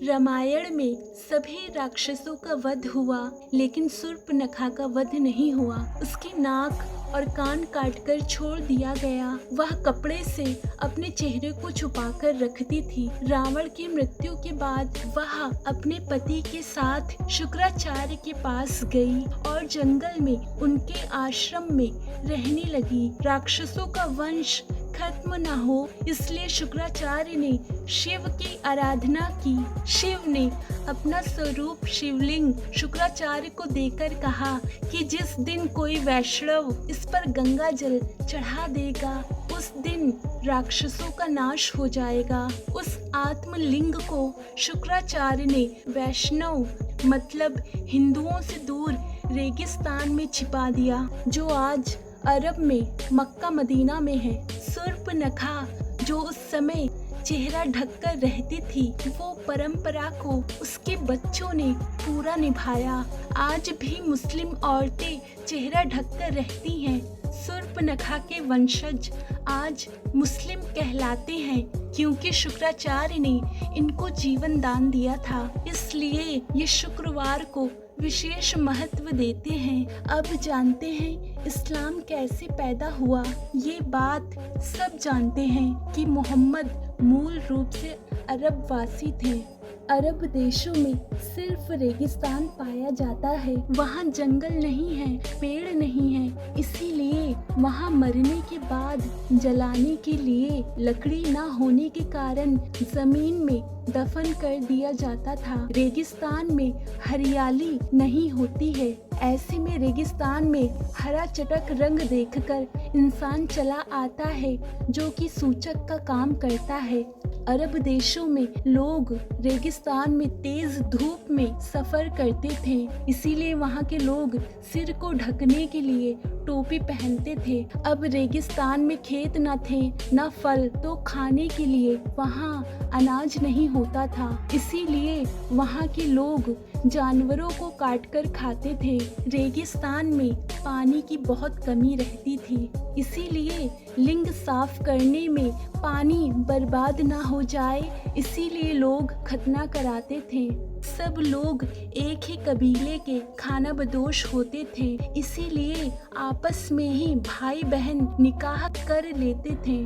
रामायण में सभी राक्षसों का वध हुआ, लेकिन शूर्पणखा का वध नहीं हुआ। उसकी नाक और कान काटकर छोड़ दिया गया। वह कपड़े से अपने चेहरे को छुपाकर रखती थी। रावण की मृत्यु के बाद वह अपने पति के साथ शुक्राचार्य के पास गई और जंगल में उनके आश्रम में रहने लगी। राक्षसों का वंश खत्म न हो, इसलिए शुक्राचार्य ने शिव की आराधना की। शिव ने अपना स्वरूप शिवलिंग शुक्राचार्य को देकर कहा कि जिस दिन कोई वैष्णव इस पर गंगा जल चढ़ा देगा, उस दिन राक्षसों का नाश हो जाएगा। उस आत्मलिंग को शुक्राचार्य ने वैष्णव मतलब हिंदुओं से दूर रेगिस्तान में छिपा दिया, जो आज अरब में मक्का मदीना में है। शूर्पणखा जो उस समय चेहरा ढककर रहती थी, वो परंपरा को उसके बच्चों ने पूरा निभाया। आज भी मुस्लिम औरतें चेहरा ढककर रहती हैं। शूर्पणखा के वंशज आज मुस्लिम कहलाते हैं, क्योंकि शुक्राचार्य ने इनको जीवन दान दिया था। इसलिए ये शुक्रवार को विशेष महत्व देते हैं। अब जानते हैं इस्लाम कैसे पैदा हुआ। ये बात सब जानते हैं कि मोहम्मद मूल रूप से अरब वासी थे। अरब देशों में सिर्फ रेगिस्तान पाया जाता है। वहाँ जंगल नहीं है, पेड़ नहीं है, इसीलिए वहाँ मरने के बाद जलाने के लिए लकड़ी ना होने के कारण जमीन में दफन कर दिया जाता था। रेगिस्तान में हरियाली नहीं होती है। ऐसे में रेगिस्तान में हरा चटक रंग देखकर इंसान चला आता है, जो कि सूचक का काम करता है। अरब देशों में लोग रेगिस्तान में तेज धूप में सफर करते थे, इसीलिए वहाँ के लोग सिर को ढकने के लिए टोपी पहनते थे। अब रेगिस्तान में खेत न थे न फल, तो खाने के लिए वहाँ अनाज नहीं होता था, इसीलिए वहाँ के लोग जानवरों को काटकर खाते थे। रेगिस्तान में पानी की बहुत कमी रहती थी, इसीलिए लिंग साफ करने में पानी बर्बाद ना हो जाए, इसीलिए लोग खतना कराते थे। सब लोग एक ही कबीले के खाना बदोश होते थे, इसीलिए आपस में ही भाई बहन निकाह कर लेते थे।